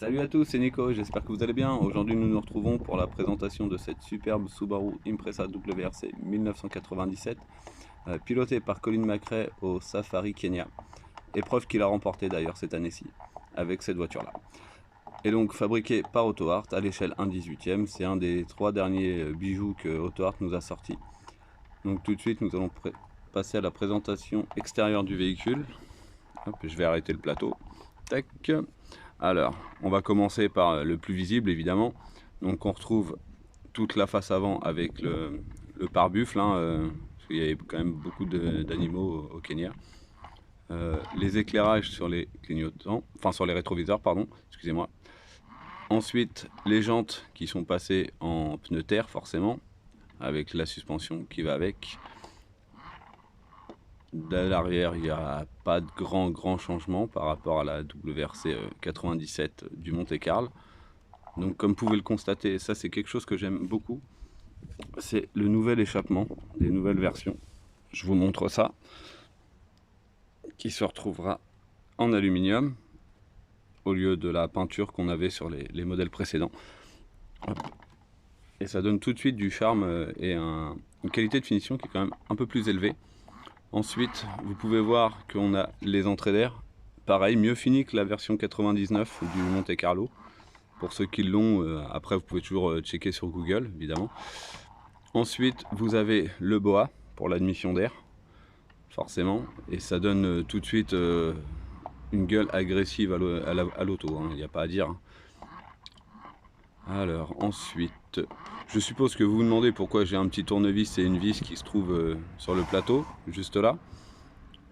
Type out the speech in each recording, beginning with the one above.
Salut à tous, c'est Nico, j'espère que vous allez bien. Aujourd'hui nous nous retrouvons pour la présentation de cette superbe Subaru Impreza WRC 1997, pilotée par Colin McRae au Safari Kenya. Épreuve qu'il a remportée d'ailleurs cette année-ci, avec cette voiture-là. Et donc fabriquée par Auto Art à l'échelle 1/18e, c'est un des trois derniers bijoux que Auto Art nous a sortis. Donc tout de suite nous allons passer à la présentation extérieure du véhicule. Hop, je vais arrêter le plateau. Tac. Alors, on va commencer par le plus visible évidemment. Donc on retrouve toute la face avant avec le pare-buffle, hein, parce qu'il y a quand même beaucoup d'animaux au Kenya. Les éclairages sur les clignotants, enfin sur les rétroviseurs, pardon, excusez-moi. Ensuite, les jantes qui sont passées en pneus terre forcément, avec la suspension qui va avec. De l'arrière, il n'y a pas de grand changement par rapport à la WRC 97 du Monte-Carlo. Donc comme vous pouvez le constater, ça c'est quelque chose que j'aime beaucoup, c'est le nouvel échappement des nouvelles versions. Je vous montre ça, qui se retrouvera en aluminium au lieu de la peinture qu'on avait sur les modèles précédents. Hop. Et ça donne tout de suite du charme et une qualité de finition qui est quand même un peu plus élevée. Ensuite, vous pouvez voir qu'on a les entrées d'air, pareil, mieux fini que la version 99 du Monte Carlo. Pour ceux qui l'ont, après vous pouvez toujours checker sur Google, évidemment. Ensuite, vous avez le boa pour l'admission d'air, forcément, et ça donne tout de suite une gueule agressive à l'auto, hein, il n'y a pas à dire. Alors, ensuite, je suppose que vous vous demandez pourquoi j'ai un petit tournevis et une vis qui se trouve sur le plateau, juste là.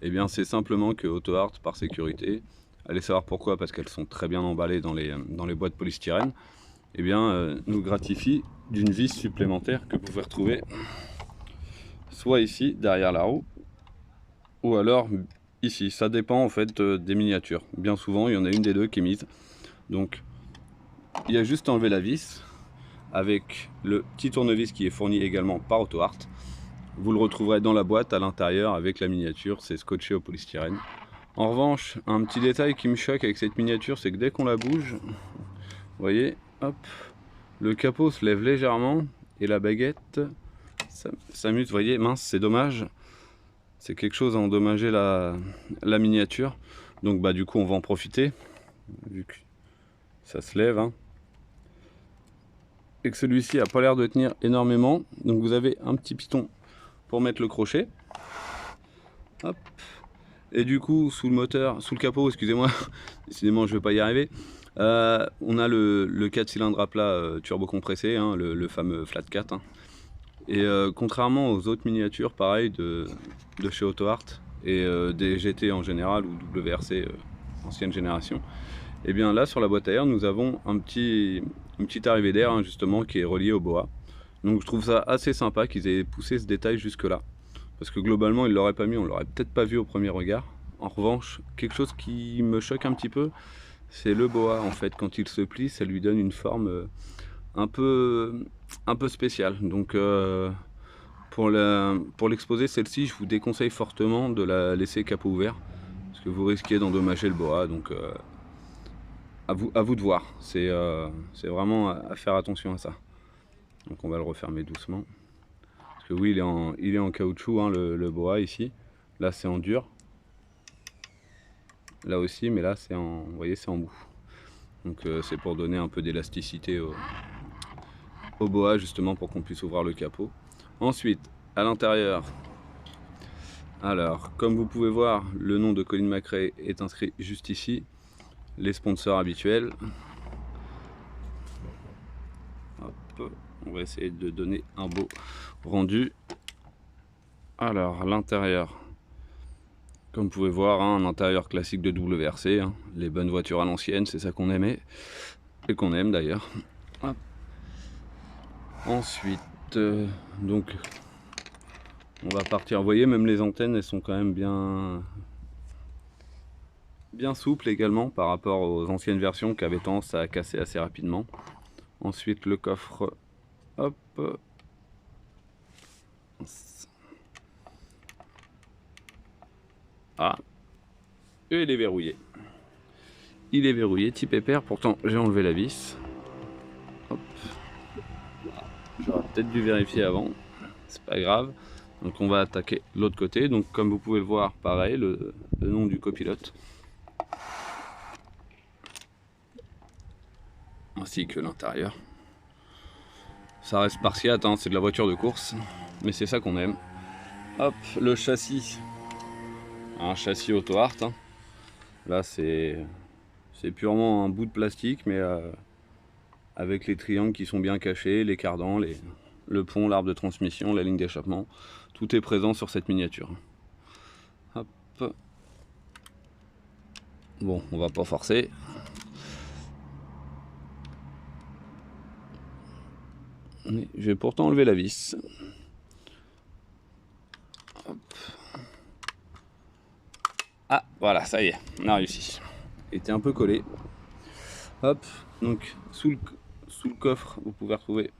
Eh bien, c'est simplement que Auto Art, par sécurité, allez savoir pourquoi, parce qu'elles sont très bien emballées dans les boîtes polystyrène, eh bien, nous gratifie d'une vis supplémentaire que vous pouvez retrouver soit ici, derrière la roue, ou alors ici. Ça dépend en fait des miniatures. Bien souvent, il y en a une des deux qui est mise. Donc, il y a juste à enlever la vis avec le petit tournevis qui est fourni également par Auto Art. Vous le retrouverez dans la boîte à l'intérieur avec la miniature, c'est scotché au polystyrène. En revanche, un petit détail qui me choque avec cette miniature, c'est que dès qu'on la bouge, vous voyez, hop, le capot se lève légèrement et la baguette s'amuse. Vous voyez, mince, c'est dommage. C'est quelque chose à endommager la miniature. Donc bah du coup on va en profiter, vu que ça se lève. Hein. Et que celui-ci a pas l'air de tenir énormément. Donc vous avez un petit piston pour mettre le crochet. Hop. Et du coup sous le moteur, sous le capot, excusez-moi, décidément je vais pas y arriver. On a le 4 cylindres à plat turbo compressé, hein, le fameux Flat 4. Hein. Et contrairement aux autres miniatures, pareil, de chez Auto Art et des GT en général ou WRC ancienne génération, et bien là sur la boîte à air nous avons une petite arrivée d'air hein, justement qui est reliée au boa. Donc je trouve ça assez sympa qu'ils aient poussé ce détail jusque là. Parce que globalement ils l'auraient pas mis, on l'aurait peut-être pas vu au premier regard. En revanche, quelque chose qui me choque un petit peu, c'est le boa en fait. Quand il se plie, ça lui donne une forme un peu, un peu spéciale. Donc pour l'exposer celle-ci, je vous déconseille fortement de la laisser capot ouvert. Parce que vous risquez d'endommager le boa. Donc à vous de voir. C'est vraiment à faire attention à ça. Donc on va le refermer doucement. Parce que oui, il est en caoutchouc, hein, le boa ici. Là c'est en dur. Là aussi, mais là c'est en, vous voyez, c'est en mou. Donc c'est pour donner un peu d'élasticité au boa justement pour qu'on puisse ouvrir le capot. Ensuite, à l'intérieur, alors comme vous pouvez voir, le nom de Colin McRae est inscrit juste ici. Les sponsors habituels. Hop, on va essayer de donner un beau rendu. Alors l'intérieur, comme vous pouvez voir, hein, un intérieur classique de WRC, hein, les bonnes voitures à l'ancienne, c'est ça qu'on aimait et qu'on aime d'ailleurs. Ensuite, donc on va partir. Vous voyez, même les antennes, elles sont quand même bien souples également par rapport aux anciennes versions qui avaient tendance à casser assez rapidement. Ensuite, le coffre, hop. Ah, et il est verrouillé. il est verrouillé, petit pépère. Pourtant j'ai enlevé la vis. Hop. J'aurais peut-être dû vérifier avant, c'est pas grave. Donc on va attaquer l'autre côté. Donc comme vous pouvez le voir, pareil, le nom du copilote. Ainsi que l'intérieur. Ça reste spartiate, hein, c'est de la voiture de course, mais c'est ça qu'on aime. Hop, le châssis. Un châssis Auto-Art. Hein. Là c'est purement un bout de plastique, mais avec les triangles qui sont bien cachés, les cardans, le pont, l'arbre de transmission, la ligne d'échappement. Tout est présent sur cette miniature. Hop. Bon, on va pas forcer. Je vais pourtant enlever la vis. Hop. Ah, voilà, ça y est, on a réussi. Il était un peu collé. Hop, donc sous le coffre, vous pouvez retrouver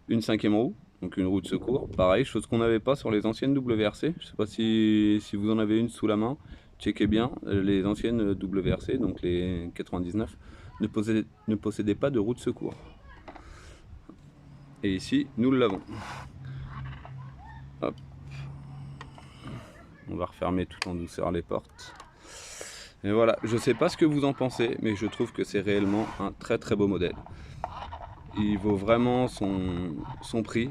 une 5e roue, donc une roue de secours. Pareil, chose qu'on n'avait pas sur les anciennes WRC. Je ne sais pas si vous en avez une sous la main. Checkez bien, les anciennes WRC, donc les 99, ne possédaient pas de roue de secours. Et ici, nous l'avons. Hop. On va refermer tout en douceur les portes. Et voilà, je sais pas ce que vous en pensez, mais je trouve que c'est réellement un très très beau modèle. Il vaut vraiment son prix.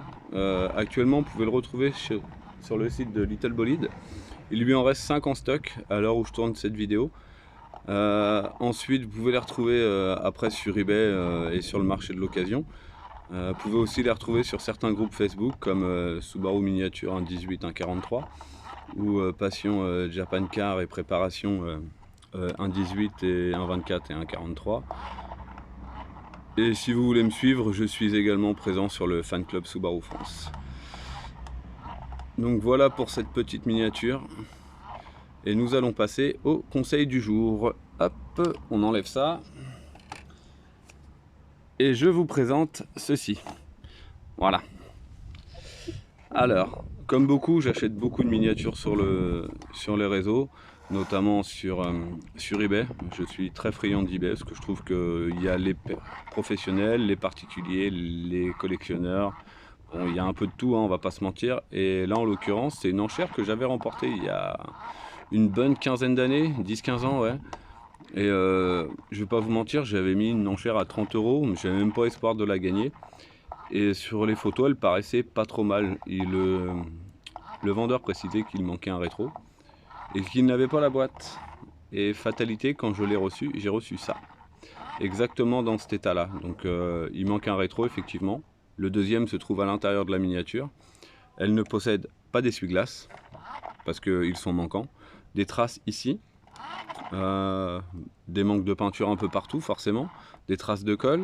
Actuellement, vous pouvez le retrouver sur le site de Little Bolide. Il lui en reste 5 en stock à l'heure où je tourne cette vidéo. Ensuite, vous pouvez les retrouver après sur eBay et sur le marché de l'occasion. Vous pouvez aussi les retrouver sur certains groupes Facebook comme Subaru Miniature 1.18, 1.43 ou Passion Japan Car et Préparation 1.18 et 1.24 et 1.43. Et si vous voulez me suivre, je suis également présent sur le fan club Subaru France. Donc voilà pour cette petite miniature. Et nous allons passer au conseil du jour. Hop, on enlève ça. Et je vous présente ceci. Voilà. Alors, comme beaucoup, j'achète beaucoup de miniatures sur les réseaux, notamment sur eBay. Je suis très friand d'eBay parce que je trouve qu'il y a les professionnels, les particuliers, les collectionneurs. Bon, il y a un peu de tout, hein, on va pas se mentir. Et là, en l'occurrence, c'est une enchère que j'avais remportée il y a une bonne quinzaine d'années, 10-15 ans, ouais. Et je vais pas vous mentir, j'avais mis une enchère à 30 €, mais j'avais même pas espoir de la gagner. Et sur les photos, elle paraissait pas trop mal. Et le vendeur précisait qu'il manquait un rétro et qu'il n'avait pas la boîte. Et fatalité, quand je l'ai reçu, j'ai reçu ça. Exactement dans cet état-là. Donc il manque un rétro, effectivement. Le deuxième se trouve à l'intérieur de la miniature. Elle ne possède pas d'essuie-glace parce qu'ils sont manquants. Des traces ici. Des manques de peinture un peu partout, forcément. Des traces de colle.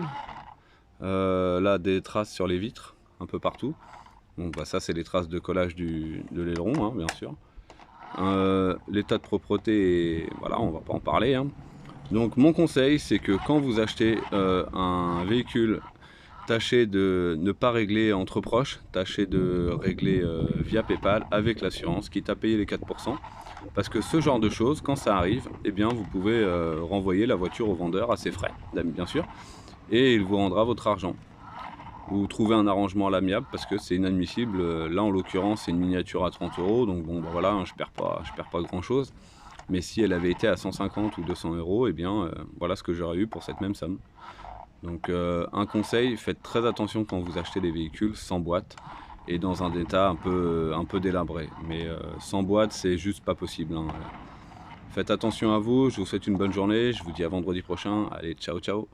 Là, des traces sur les vitres, un peu partout. Donc bah, ça, c'est les traces de collage de l'aileron, hein, bien sûr. L'état de propreté, voilà, on va pas en parler. Hein. Donc mon conseil, c'est que quand vous achetez un véhicule, tâchez de ne pas régler entre proches, tâchez de régler via PayPal avec l'assurance, quitte à payer les 4%. Parce que ce genre de choses, quand ça arrive, eh bien, vous pouvez renvoyer la voiture au vendeur à ses frais, bien sûr. Et il vous rendra votre argent. Vous trouvez un arrangement à l'amiable parce que c'est inadmissible. Là, en l'occurrence, c'est une miniature à 30 €, donc bon, bah voilà, hein, je perds pas grand chose. Mais si elle avait été à 150 ou 200 €, eh bien, voilà ce que j'aurais eu pour cette même somme. Donc, un conseil, faites très attention quand vous achetez des véhicules sans boîte et dans un état un peu délabré. Mais sans boîte, c'est juste pas possible. Hein. Faites attention à vous. Je vous souhaite une bonne journée. Je vous dis à vendredi prochain. Allez, ciao, ciao.